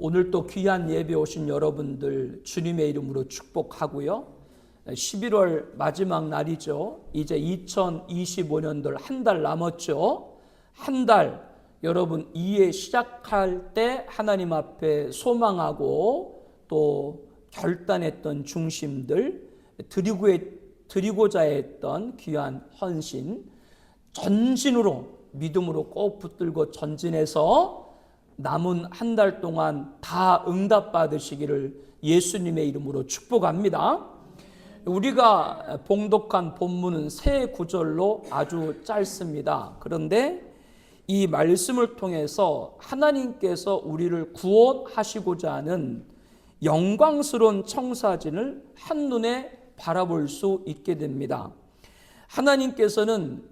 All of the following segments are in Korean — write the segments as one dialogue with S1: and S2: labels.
S1: 오늘 또 귀한 예배 오신 여러분들 주님의 이름으로 축복하고요. 11월 마지막 날이죠. 이제 2025년도 한 달 남았죠. 한 달 여러분 이해 시작할 때 하나님 앞에 소망하고 또 결단했던 중심들, 드리고자 했던 귀한 헌신, 전진으로 믿음으로 꼭 붙들고 전진해서 남은 한 달 동안 다 응답받으시기를 예수님의 이름으로 축복합니다. 우리가 봉독한 본문은 세 구절로 아주 짧습니다. 그런데 이 말씀을 통해서 하나님께서 우리를 구원하시고자 하는 영광스러운 청사진을 한눈에 바라볼 수 있게 됩니다. 하나님께서는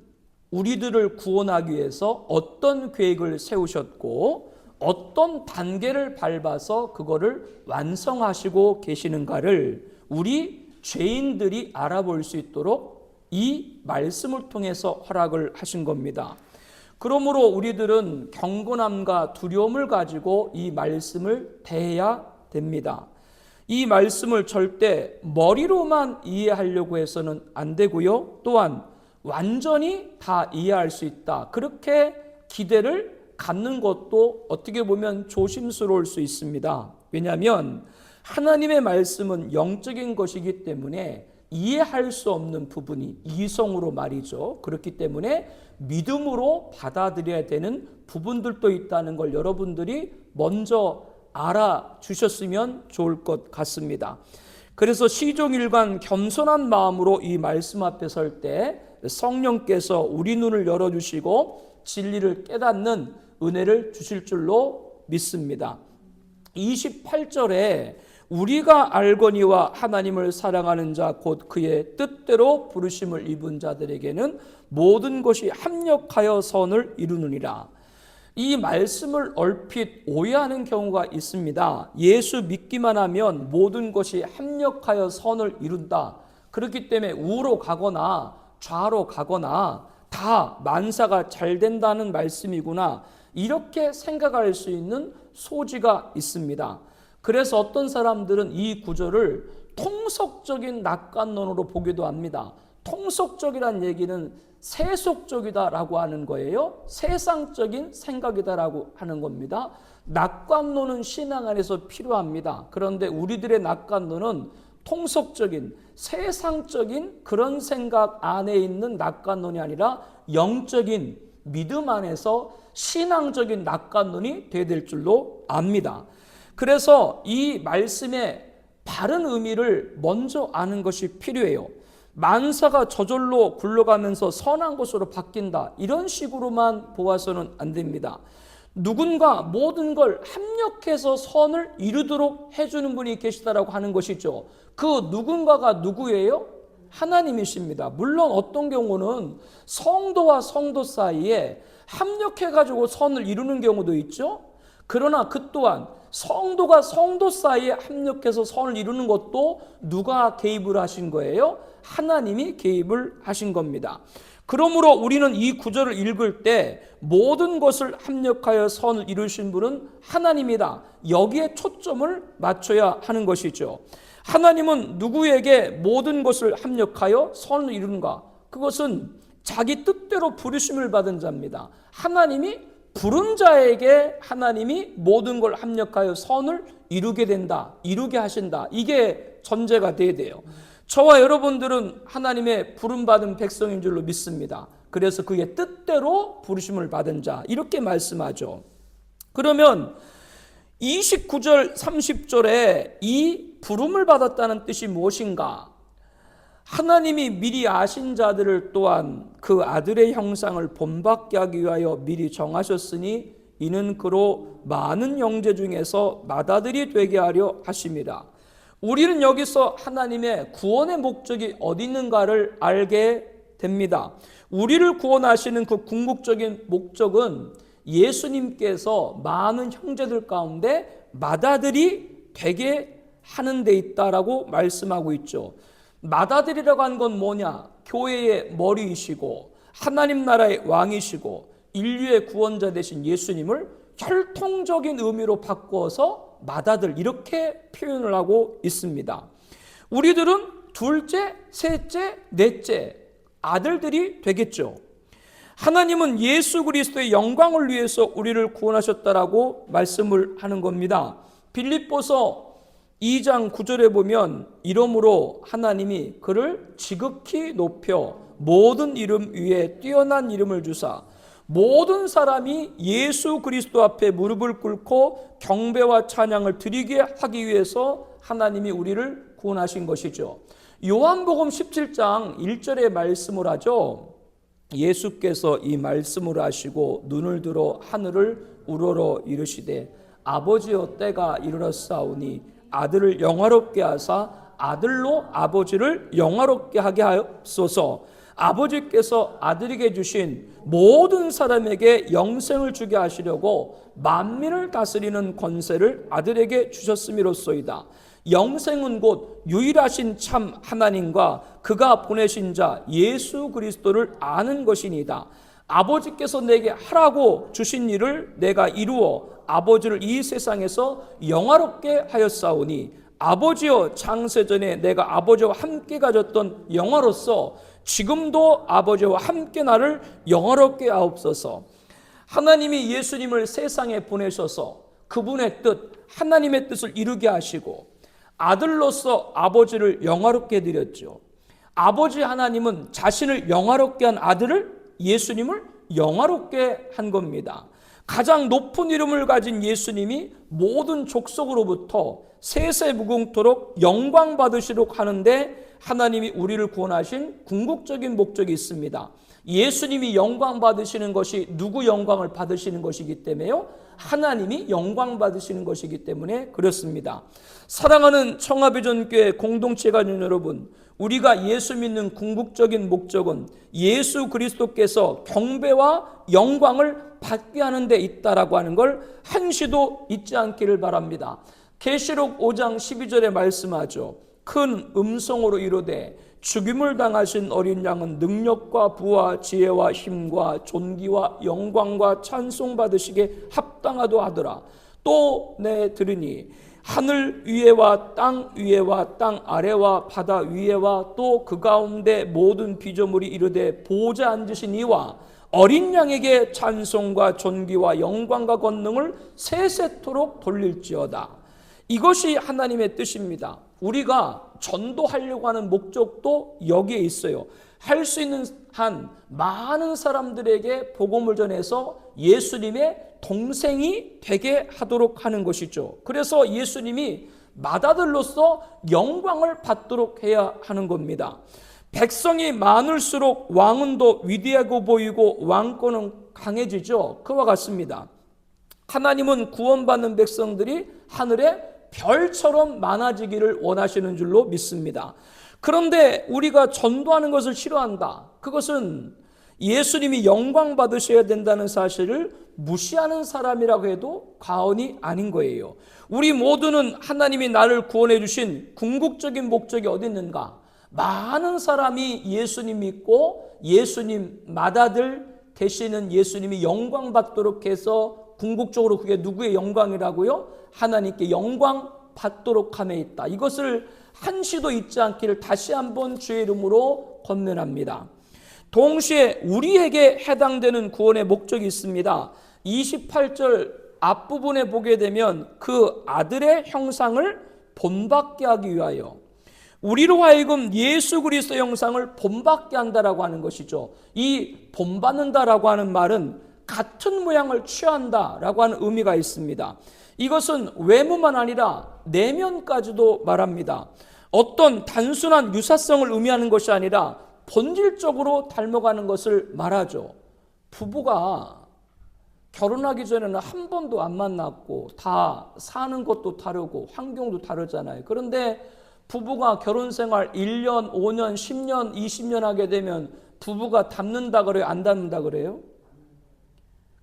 S1: 우리들을 구원하기 위해서 어떤 계획을 세우셨고 어떤 단계를 밟아서 그거를 완성하시고 계시는가를 우리 죄인들이 알아볼 수 있도록 이 말씀을 통해서 허락을 하신 겁니다. 그러므로 우리들은 경건함과 두려움을 가지고 이 말씀을 대해야 됩니다. 이 말씀을 절대 머리로만 이해하려고 해서는 안 되고요. 또한 완전히 다 이해할 수 있다, 그렇게 기대를 갖는 것도 어떻게 보면 조심스러울 수 있습니다. 왜냐하면 하나님의 말씀은 영적인 것이기 때문에 이해할 수 없는 부분이 이성으로 말이죠. 그렇기 때문에 믿음으로 받아들여야 되는 부분들도 있다는 걸 여러분들이 먼저 알아주셨으면 좋을 것 같습니다. 그래서 시종일관 겸손한 마음으로 이 말씀 앞에 설 때 성령께서 우리 눈을 열어주시고 진리를 깨닫는 은혜를 주실 줄로 믿습니다. 28절에 우리가 알거니와 하나님을 사랑하는 자 곧 그의 뜻대로 부르심을 입은 자들에게는 모든 것이 합력하여 선을 이루느니라. 이 말씀을 얼핏 오해하는 경우가 있습니다. 예수 믿기만 하면 모든 것이 합력하여 선을 이룬다, 그렇기 때문에 우로 가거나 좌로 가거나 다 만사가 잘 된다는 말씀이구나, 이렇게 생각할 수 있는 소지가 있습니다. 그래서 어떤 사람들은 이 구절을 통속적인 낙관론으로 보기도 합니다. 통속적이란 얘기는 세속적이다라고 하는 거예요. 세상적인 생각이다라고 하는 겁니다. 낙관론은 신앙 안에서 필요합니다. 그런데 우리들의 낙관론은 통속적인 세상적인 그런 생각 안에 있는 낙관론이 아니라 영적인 믿음 안에서 신앙적인 낙관론이 되어야 될 줄로 압니다. 그래서 이 말씀의 바른 의미를 먼저 아는 것이 필요해요. 만사가 저절로 굴러가면서 선한 것으로 바뀐다, 이런 식으로만 보아서는 안 됩니다. 누군가 모든 걸 합력해서 선을 이루도록 해주는 분이 계시다라고 하는 것이죠. 그 누군가가 누구예요? 하나님이십니다. 물론 어떤 경우는 성도와 성도 사이에 합력해가지고 선을 이루는 경우도 있죠. 그러나 그 또한 성도가 성도 사이에 합력해서 선을 이루는 것도 누가 개입을 하신 거예요? 하나님이 개입을 하신 겁니다. 그러므로 우리는 이 구절을 읽을 때 모든 것을 합력하여 선을 이루신 분은 하나님이다, 여기에 초점을 맞춰야 하는 것이죠. 하나님은 누구에게 모든 것을 합력하여 선을 이루는가? 그것은 자기 뜻대로 부르심을 받은 자입니다. 하나님이 부른 자에게 하나님이 모든 걸 합력하여 선을 이루게 된다, 이루게 하신다, 이게 전제가 돼야 돼요. 저와 여러분들은 하나님의 부름받은 백성인 줄로 믿습니다. 그래서 그의 뜻대로 부르심을 받은 자, 이렇게 말씀하죠. 그러면 29절 30절에 이 부름을 받았다는 뜻이 무엇인가? 하나님이 미리 아신 자들을 또한 그 아들의 형상을 본받게 하기 위하여 미리 정하셨으니 이는 그로 많은 형제 중에서 맏아들이 되게 하려 하심이라. 우리는 여기서 하나님의 구원의 목적이 어디 있는가를 알게 됩니다. 우리를 구원하시는 그 궁극적인 목적은 예수님께서 많은 형제들 가운데 맏아들이 되게 하는 데 있다라고 말씀하고 있죠. 맏아들이라고 하는 건 뭐냐? 교회의 머리이시고 하나님 나라의 왕이시고 인류의 구원자 되신 예수님을 혈통적인 의미로 바꾸어서 맏아들 이렇게 표현을 하고 있습니다. 우리들은 둘째, 셋째, 넷째 아들들이 되겠죠. 하나님은 예수 그리스도의 영광을 위해서 우리를 구원하셨다라고 말씀을 하는 겁니다. 빌립보서 2장 9절에 보면 이러므로 하나님이 그를 지극히 높여 모든 이름 위에 뛰어난 이름을 주사 모든 사람이 예수 그리스도 앞에 무릎을 꿇고 경배와 찬양을 드리게 하기 위해서 하나님이 우리를 구원하신 것이죠. 요한복음 17장 1절에 말씀을 하죠. 예수께서 이 말씀을 하시고 눈을 들어 하늘을 우러러 이르시되 아버지여 때가 이르렀사오니 아들을 영화롭게 하사 아들로 아버지를 영화롭게 하게 하옵소서. 아버지께서 아들에게 주신 모든 사람에게 영생을 주게 하시려고 만민을 다스리는 권세를 아들에게 주셨음이로소이다. 영생은 곧 유일하신 참 하나님과 그가 보내신 자 예수 그리스도를 아는 것이니이다. 아버지께서 내게 하라고 주신 일을 내가 이루어 아버지를 이 세상에서 영화롭게 하였사오니 아버지여 창세전에 내가 아버지와 함께 가졌던 영화로서 지금도 아버지와 함께 나를 영화롭게 하옵소서. 하나님이 예수님을 세상에 보내셔서 그분의 뜻, 하나님의 뜻을 이루게 하시고 아들로서 아버지를 영화롭게 해드렸죠. 아버지 하나님은 자신을 영화롭게 한 아들을 예수님을 영화롭게 한 겁니다. 가장 높은 이름을 가진 예수님이 모든 족속으로부터 세세무궁토록 영광 받으시도록 하는데 하나님이 우리를 구원하신 궁극적인 목적이 있습니다. 예수님이 영광 받으시는 것이 누구 영광을 받으시는 것이기 때문에요? 하나님이 영광 받으시는 것이기 때문에 그렇습니다. 사랑하는 청하비전교회 공동체 가족 여러분, 우리가 예수 믿는 궁극적인 목적은 예수 그리스도께서 경배와 영광을 받게 하는 데 있다라고 하는 걸 한시도 잊지 않기를 바랍니다. 계시록 5장 12절에 말씀하죠. 큰 음성으로 이르되 죽임을 당하신 어린 양은 능력과 부와 지혜와 힘과 존귀와 영광과 찬송 받으시기에 합당하도 하더라. 또 내 들으니 하늘 위에와 땅 위에와 땅 아래와 바다 위에와 또 그 가운데 모든 피조물이 이르되 보좌 앉으신 이와 어린 양에게 찬송과 존귀와 영광과 권능을 세세토록 돌릴지어다. 이것이 하나님의 뜻입니다. 우리가 전도하려고 하는 목적도 여기에 있어요. 할 수 있는 한 많은 사람들에게 복음을 전해서 예수님의 동생이 되게 하도록 하는 것이죠. 그래서 예수님이 맏아들로서 영광을 받도록 해야 하는 겁니다. 백성이 많을수록 왕은 더 위대하고 보이고 왕권은 강해지죠. 그와 같습니다. 하나님은 구원받는 백성들이 하늘에 별처럼 많아지기를 원하시는 줄로 믿습니다. 그런데 우리가 전도하는 것을 싫어한다. 그것은 예수님이 영광 받으셔야 된다는 사실을 무시하는 사람이라고 해도 과언이 아닌 거예요. 우리 모두는 하나님이 나를 구원해 주신 궁극적인 목적이 어디 있는가? 많은 사람이 예수님 믿고 예수님 맏아들 되시는 예수님이 영광 받도록 해서 궁극적으로 그게 누구의 영광이라고요? 하나님께 영광 받도록 함에 있다. 이것을 한시도 잊지 않기를 다시 한번 주의 이름으로 권면합니다. 동시에 우리에게 해당되는 구원의 목적이 있습니다. 28절 앞부분에 보게 되면 그 아들의 형상을 본받게 하기 위하여 우리로 하여금 예수 그리스도 형상을 본받게 한다라고 하는 것이죠. 이 본받는다라고 하는 말은 같은 모양을 취한다라고 하는 의미가 있습니다. 이것은 외모만 아니라 내면까지도 말합니다. 어떤 단순한 유사성을 의미하는 것이 아니라 본질적으로 닮아가는 것을 말하죠. 부부가 결혼하기 전에는 한 번도 안 만났고 다 사는 것도 다르고 환경도 다르잖아요. 그런데 부부가 결혼 생활 1년, 5년, 10년, 20년 하게 되면 부부가 닮는다 그래요? 안 닮는다 그래요?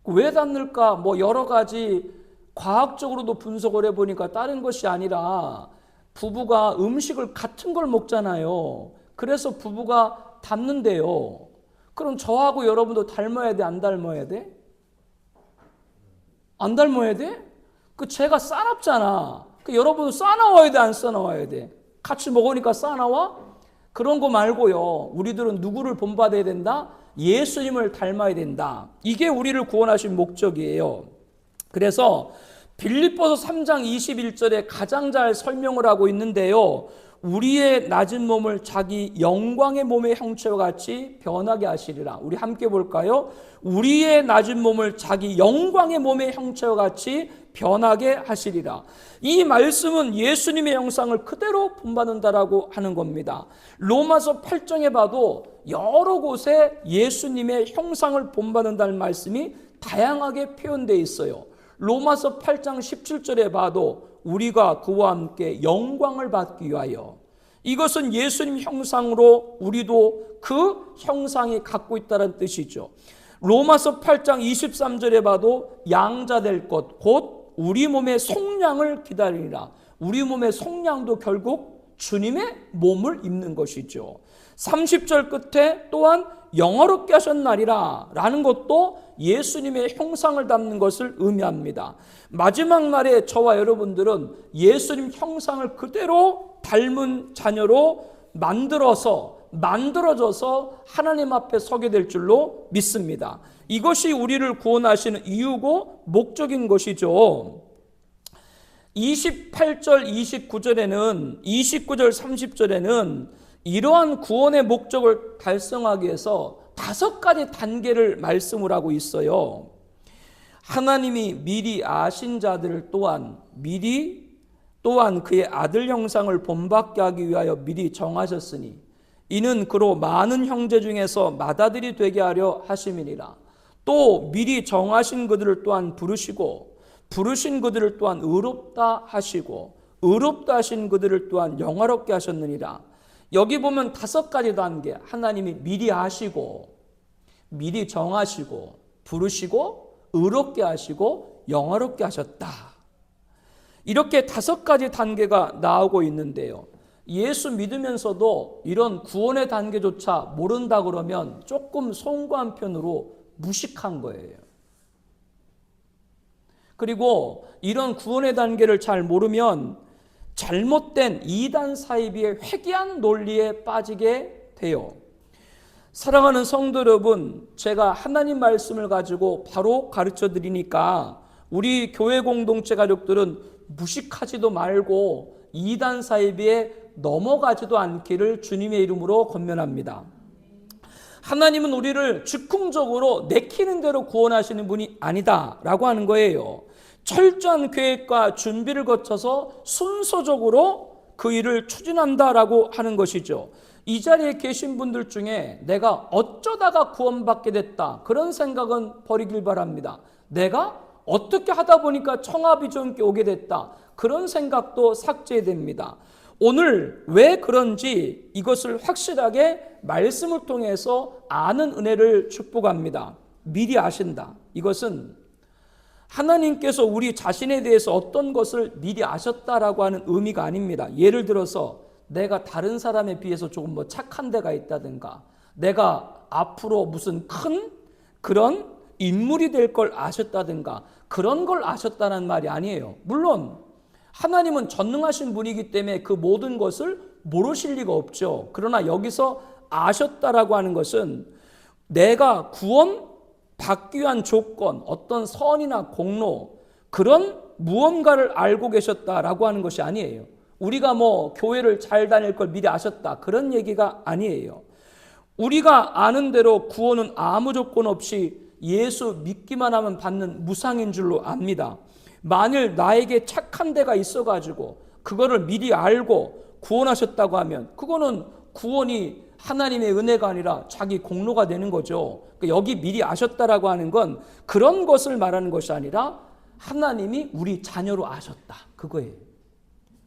S1: 왜 닮을까? 뭐 여러 가지 과학적으로도 분석을 해보니까 다른 것이 아니라 부부가 음식을 같은 걸 먹잖아요. 그래서 부부가 닮는데요. 그럼 저하고 여러분도 닮아야 돼? 안 닮아야 돼? 안 닮아야 돼? 그 죄가 싸납잖아. 그 여러분 싸나와야 돼, 안 싸나와야 돼? 같이 먹으니까 싸나와? 그런 거 말고요. 우리들은 누구를 본받아야 된다? 예수님을 닮아야 된다. 이게 우리를 구원하신 목적이에요. 그래서 빌립보서 3장 21절에 가장 잘 설명을 하고 있는데요. 우리의 낮은 몸을 자기 영광의 몸의 형체와 같이 변하게 하시리라. 우리 함께 볼까요? 우리의 낮은 몸을 자기 영광의 몸의 형체와 같이 변하게 하시리라. 이 말씀은 예수님의 형상을 그대로 본받는다라고 하는 겁니다. 로마서 8장에 봐도 여러 곳에 예수님의 형상을 본받는다는 말씀이 다양하게 표현되어 있어요. 로마서 8장 17절에 봐도 우리가 그와 함께 영광을 받기 위하여, 이것은 예수님 형상으로 우리도 그 형상이 갖고 있다는 뜻이죠. 로마서 8장 23절에 봐도 양자 될 것 곧 우리 몸의 속량을 기다리라. 우리 몸의 속량도 결국 주님의 몸을 입는 것이죠. 30절 끝에 또한 영화롭게 하셨나리라 라는 것도 예수님의 형상을 담는 것을 의미합니다. 마지막 날에 저와 여러분들은 예수님 형상을 그대로 닮은 자녀로 만들어져서 하나님 앞에 서게 될 줄로 믿습니다. 이것이 우리를 구원하시는 이유고 목적인 것이죠. 28절 29절에는 29절 30절에는 이러한 구원의 목적을 달성하기 위해서 5가지 단계를 말씀을 하고 있어요. 하나님이 미리 아신 자들을 또한 그의 아들 형상을 본받게 하기 위하여 미리 정하셨으니 이는 그로 많은 형제 중에서 맏아들이 되게 하려 하심이니라. 또 미리 정하신 그들을 또한 부르시고 부르신 그들을 또한 의롭다 하시고 의롭다 하신 그들을 또한 영화롭게 하셨느니라. 여기 보면 5가지 단계, 하나님이 미리 아시고 미리 정하시고 부르시고 의롭게 하시고 영화롭게 하셨다. 이렇게 5가지 단계가 나오고 있는데요. 예수 믿으면서도 이런 구원의 단계조차 모른다 그러면 조금 송구한 편으로 무식한 거예요. 그리고 이런 구원의 단계를 잘 모르면 잘못된 이단 사이비의 회귀한 논리에 빠지게 돼요. 사랑하는 성도 여러분, 제가 하나님 말씀을 가지고 바로 가르쳐 드리니까 우리 교회 공동체 가족들은 무식하지도 말고 이단 사이비에 넘어가지도 않기를 주님의 이름으로 권면합니다. 하나님은 우리를 즉흥적으로 내키는 대로 구원하시는 분이 아니다라고 하는 거예요. 철저한 계획과 준비를 거쳐서 순서적으로 그 일을 추진한다라고 하는 것이죠. 이 자리에 계신 분들 중에 내가 어쩌다가 구원받게 됐다, 그런 생각은 버리길 바랍니다. 내가 어떻게 하다 보니까 청합이 좀 오게 됐다, 그런 생각도 삭제됩니다. 오늘 왜 그런지 이것을 확실하게 말씀을 통해서 아는 은혜를 축복합니다. 미리 아신다. 이것은 하나님께서 우리 자신에 대해서 어떤 것을 미리 아셨다라고 하는 의미가 아닙니다. 예를 들어서 내가 다른 사람에 비해서 조금 착한 데가 있다든가, 내가 앞으로 무슨 큰 그런 인물이 될 걸 아셨다든가, 그런 걸 아셨다는 말이 아니에요. 물론 하나님은 전능하신 분이기 때문에 그 모든 것을 모르실 리가 없죠. 그러나 여기서 아셨다라고 하는 것은 내가 구원 받기 위한 조건, 어떤 선이나 공로, 그런 무언가를 알고 계셨다라고 하는 것이 아니에요. 우리가 교회를 잘 다닐 걸 미리 아셨다, 그런 얘기가 아니에요. 우리가 아는 대로 구원은 아무 조건 없이 예수 믿기만 하면 받는 무상인 줄로 압니다. 만일 나에게 착한 데가 있어가지고 그거를 미리 알고 구원하셨다고 하면 그거는 구원이 하나님의 은혜가 아니라 자기 공로가 되는 거죠. 여기 미리 아셨다라고 하는 건 그런 것을 말하는 것이 아니라 하나님이 우리 자녀로 아셨다, 그거예요.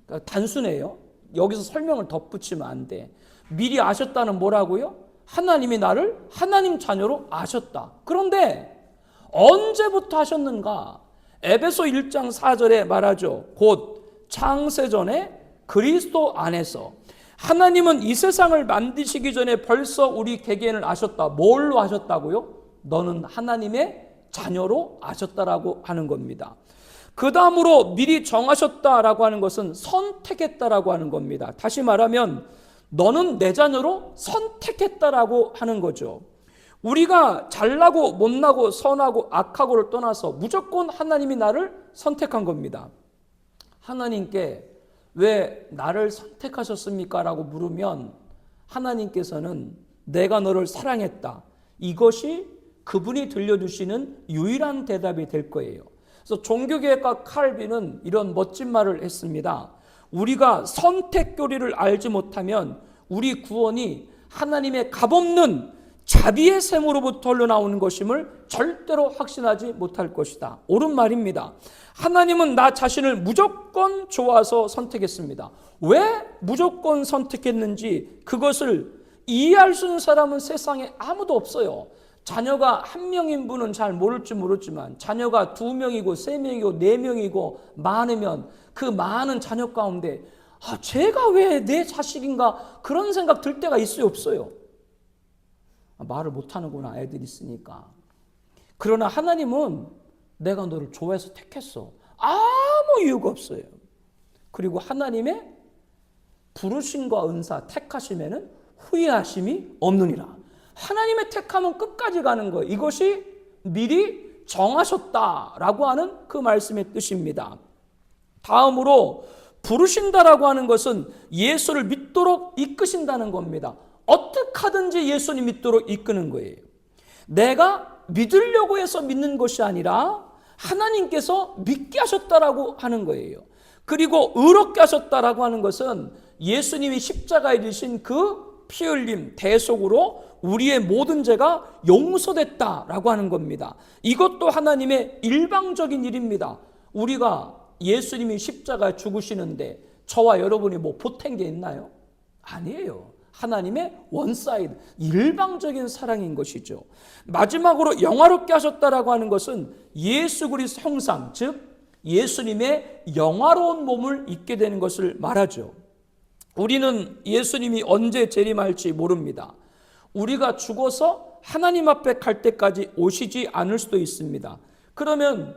S1: 그러니까 단순해요. 여기서 설명을 덧붙이면 안 돼. 미리 아셨다는 뭐라고요? 하나님이 나를 하나님 자녀로 아셨다. 그런데 언제부터 하셨는가? 에베소 1장 4절에 말하죠. 곧 창세전에 그리스도 안에서 하나님은 이 세상을 만드시기 전에 벌써 우리 개개인을 아셨다. 뭘로 아셨다고요? 너는 하나님의 자녀로 아셨다라고 하는 겁니다. 그 다음으로 미리 정하셨다라고 하는 것은 선택했다라고 하는 겁니다. 다시 말하면 너는 내 자녀로 선택했다라고 하는 거죠. 우리가 잘나고 못나고 선하고 악하고를 떠나서 무조건 하나님이 나를 선택한 겁니다. 하나님께 왜 나를 선택하셨습니까? 라고 물으면 하나님께서는 내가 너를 사랑했다. 이것이 그분이 들려주시는 유일한 대답이 될 거예요. 그래서 종교개혁가 칼빈은 이런 멋진 말을 했습니다. 우리가 선택 교리를 알지 못하면 우리 구원이 하나님의 값없는 자비의 샘으로부터 흘러나오는 것임을 절대로 확신하지 못할 것이다. 옳은 말입니다. 하나님은 나 자신을 무조건 좋아서 선택했습니다. 왜 무조건 선택했는지 그것을 이해할 수 있는 사람은 세상에 아무도 없어요. 자녀가 한 명인 분은 잘 모를지 모르지만 자녀가 2명이고 3명이고 4명이고 많으면 그 많은 자녀 가운데 제가 왜 내 자식인가 그런 생각 들 때가 있어요, 없어요? 말을 못하는구나, 애들 있으니까. 그러나 하나님은 내가 너를 좋아해서 택했어. 아무 이유가 없어요. 그리고 하나님의 부르심과 은사, 택하심에는 후회하심이 없느니라. 하나님의 택함은 끝까지 가는 거예요. 이것이 미리 정하셨다라고 하는 그 말씀의 뜻입니다. 다음으로 부르신다라고 하는 것은 예수를 믿도록 이끄신다는 겁니다. 어떻게 하든지 예수님 믿도록 이끄는 거예요. 내가 믿으려고 해서 믿는 것이 아니라 하나님께서 믿게 하셨다라고 하는 거예요. 그리고 의롭게 하셨다라고 하는 것은 예수님이 십자가에 지신 그 피 흘림 대속으로 우리의 모든 죄가 용서됐다라고 하는 겁니다. 이것도 하나님의 일방적인 일입니다. 우리가 예수님이 십자가에 죽으시는데 저와 여러분이 뭐 보탠 게 있나요? 아니에요. 하나님의 원사이드, 일방적인 사랑인 것이죠. 마지막으로 영화롭게 하셨다라고 하는 것은 예수 그리스도 형상, 즉 예수님의 영화로운 몸을 입게 되는 것을 말하죠. 우리는 예수님이 언제 재림할지 모릅니다. 우리가 죽어서 하나님 앞에 갈 때까지 오시지 않을 수도 있습니다. 그러면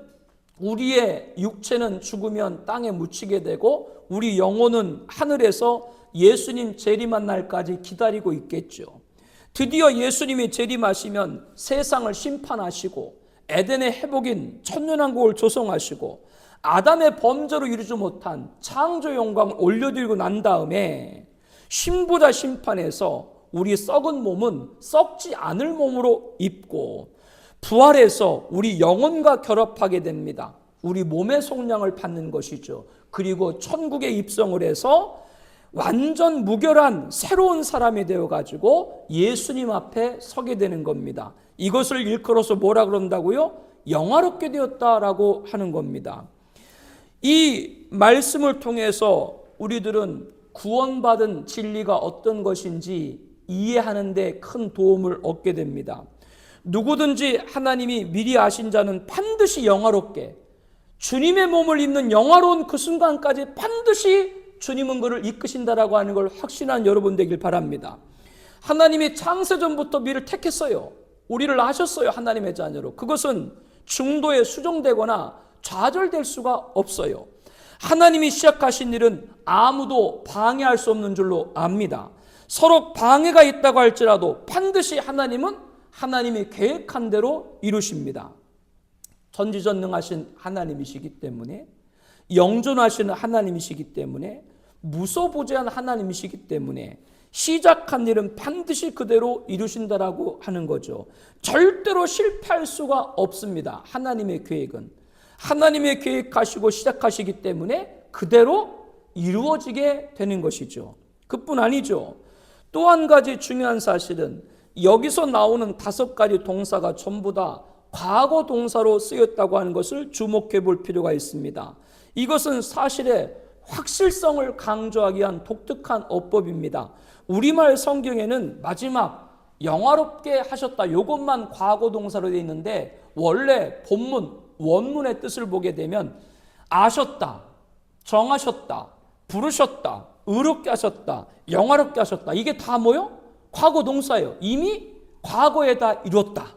S1: 우리의 육체는 죽으면 땅에 묻히게 되고 우리 영혼은 하늘에서 예수님 재림한 날까지 기다리고 있겠죠. 드디어 예수님이 재림하시면 세상을 심판하시고 에덴의 회복인 천년왕국을 조성하시고 아담의 범죄로 이루지 못한 창조 영광을 올려드리고 난 다음에 신부자 심판에서 우리 썩은 몸은 썩지 않을 몸으로 입고 부활해서 우리 영혼과 결합하게 됩니다. 우리 몸의 속량을 받는 것이죠. 그리고 천국에 입성을 해서 완전 무결한 새로운 사람이 되어가지고 예수님 앞에 서게 되는 겁니다. 이것을 일컬어서 뭐라 그런다고요? 영화롭게 되었다라고 하는 겁니다. 이 말씀을 통해서 우리들은 구원받은 진리가 어떤 것인지 이해하는 데 큰 도움을 얻게 됩니다. 누구든지 하나님이 미리 아신 자는 반드시 영화롭게 주님의 몸을 입는 영화로운 그 순간까지 반드시 주님은 그를 이끄신다라고 하는 걸 확신한 여러분 되길 바랍니다. 하나님이 창세전부터 미를 택했어요. 우리를 아셨어요. 하나님의 자녀로. 그것은 중도에 수정되거나 좌절될 수가 없어요. 하나님이 시작하신 일은 아무도 방해할 수 없는 줄로 압니다. 서로 방해가 있다고 할지라도 반드시 하나님은 하나님이 계획한 대로 이루십니다. 전지전능하신 하나님이시기 때문에, 영존하시는 하나님이시기 때문에, 무소부재한 하나님이시기 때문에 시작한 일은 반드시 그대로 이루신다라고 하는 거죠. 절대로 실패할 수가 없습니다. 하나님의 계획은. 하나님의 계획하시고 시작하시기 때문에 그대로 이루어지게 되는 것이죠. 그뿐 아니죠. 또 한 가지 중요한 사실은 여기서 나오는 5가지 동사가 전부 다 과거 동사로 쓰였다고 하는 것을 주목해 볼 필요가 있습니다. 이것은 사실의 확실성을 강조하기 위한 독특한 어법입니다. 우리말 성경에는 마지막 영화롭게 하셨다 이것만 과거 동사로 되어 있는데 원래 본문 원문의 뜻을 보게 되면 아셨다, 정하셨다, 부르셨다, 의롭게 하셨다, 영화롭게 하셨다. 이게 다 뭐요? 과거 동사예요. 이미 과거에 다 이뤘다.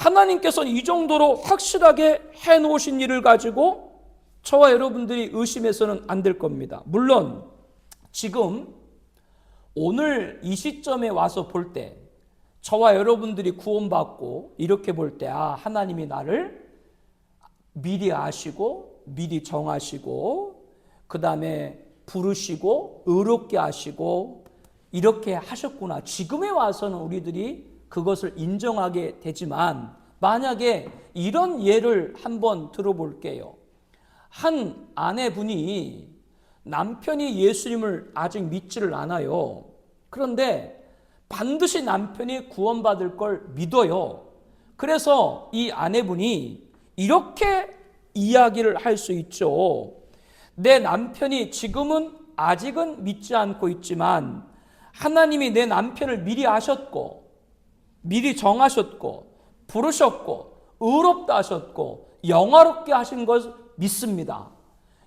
S1: 하나님께서는 이 정도로 확실하게 해놓으신 일을 가지고 저와 여러분들이 의심해서는 안 될 겁니다. 물론 지금 오늘 이 시점에 와서 볼 때 저와 여러분들이 구원받고 이렇게 볼 때 하나님이 나를 미리 아시고 미리 정하시고 그 다음에 부르시고 의롭게 하시고 이렇게 하셨구나. 지금에 와서는 우리들이 그것을 인정하게 되지만 만약에 이런 예를 한번 들어볼게요. 한 아내분이 남편이 예수님을 아직 믿지를 않아요. 그런데 반드시 남편이 구원받을 걸 믿어요. 그래서 이 아내분이 이렇게 이야기를 할 수 있죠. 내 남편이 지금은 아직은 믿지 않고 있지만 하나님이 내 남편을 미리 아셨고 미리 정하셨고 부르셨고 의롭다 하셨고 영화롭게 하신 것 믿습니다.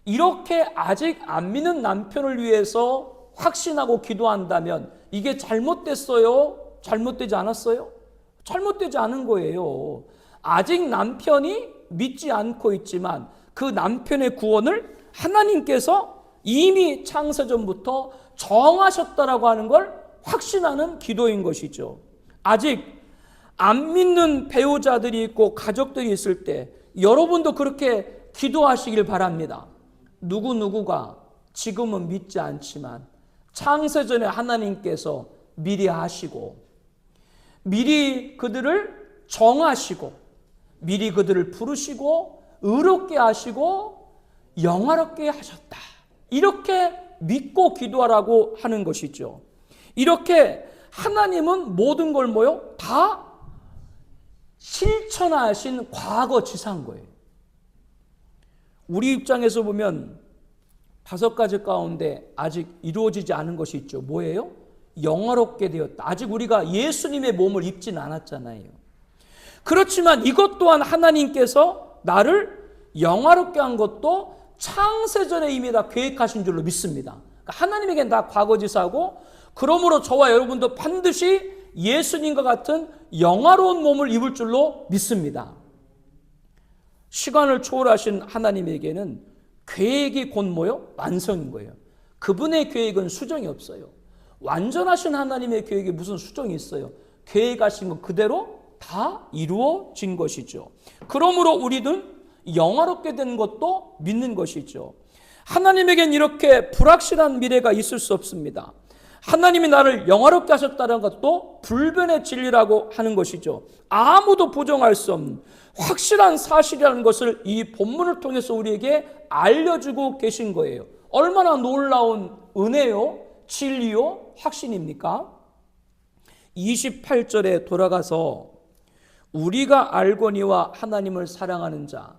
S1: 이렇게 아직 안 믿는 남편을 위해서 확신하고 기도한다면 이게 잘못됐어요? 잘못되지 않았어요? 잘못되지 않은 거예요. 아직 남편이 믿지 않고 있지만 그 남편의 구원을 하나님께서 이미 창세전부터 정하셨다라고 하는 걸 확신하는 기도인 것이죠. 아직 안 믿는 배우자들이 있고 가족들이 있을 때 여러분도 그렇게 기도하시길 바랍니다. 누구누구가 지금은 믿지 않지만 창세전에 하나님께서 미리 하시고 미리 그들을 정하시고 미리 그들을 부르시고 의롭게 하시고 영화롭게 하셨다. 이렇게 믿고 기도하라고 하는 것이죠. 이렇게 하나님은 모든 걸 다 실천하신 과거지사인 거예요. 우리 입장에서 보면 5가지 가운데 아직 이루어지지 않은 것이 있죠. 뭐예요? 영화롭게 되었다. 아직 우리가 예수님의 몸을 입진 않았잖아요. 그렇지만 이것 또한 하나님께서 나를 영화롭게 한 것도 창세전에 이미 다 계획하신 줄로 믿습니다. 그러니까 하나님에게는 다 과거지사고 그러므로 저와 여러분도 반드시 예수님과 같은 영화로운 몸을 입을 줄로 믿습니다. 시간을 초월하신 하나님에게는 계획이 곧 완성인 거예요. 그분의 계획은 수정이 없어요. 완전하신 하나님의 계획에 무슨 수정이 있어요? 계획하신 것 그대로 다 이루어진 것이죠. 그러므로 우리는 영화롭게 된 것도 믿는 것이죠. 하나님에겐 이렇게 불확실한 미래가 있을 수 없습니다. 하나님이 나를 영화롭게 하셨다는 것도 불변의 진리라고 하는 것이죠. 아무도 부정할 수 없는 확실한 사실이라는 것을 이 본문을 통해서 우리에게 알려주고 계신 거예요. 얼마나 놀라운 은혜요, 진리요, 확신입니까? 28절에 돌아가서 우리가 알거니와 하나님을 사랑하는 자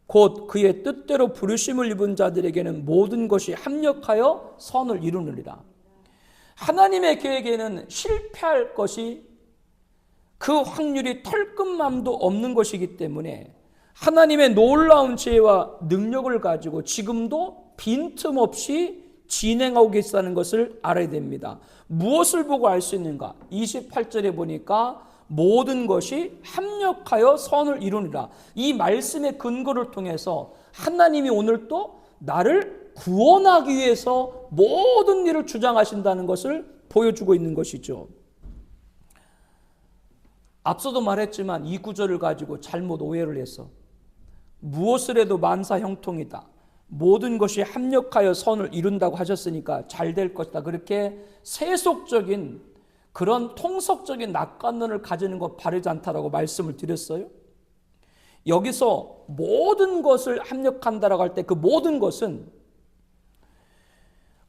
S1: 곧 그의 뜻대로 부르심을 입은 자들에게는 모든 것이 합력하여 선을 이루느니라. 하나님의 계획에는 실패할 것이 그 확률이 털끝만도 없는 것이기 때문에 하나님의 놀라운 지혜와 능력을 가지고 지금도 빈틈없이 진행하고 계시다는 것을 알아야 됩니다. 무엇을 보고 알 수 있는가? 28절에 보니까 모든 것이 합력하여 선을 이루니라. 이 말씀의 근거를 통해서 하나님이 오늘 또 나를 구원하기 위해서 모든 일을 주장하신다는 것을 보여주고 있는 것이죠. 앞서도 말했지만 이 구절을 가지고 잘못 오해를 해서 무엇을 해도 만사 형통이다. 모든 것이 합력하여 선을 이룬다고 하셨으니까 잘 될 것이다. 그렇게 세속적인 그런 통속적인 낙관론을 가지는 것 바르지 않다라고 말씀을 드렸어요. 여기서 모든 것을 합력한다라고 할 때 그 모든 것은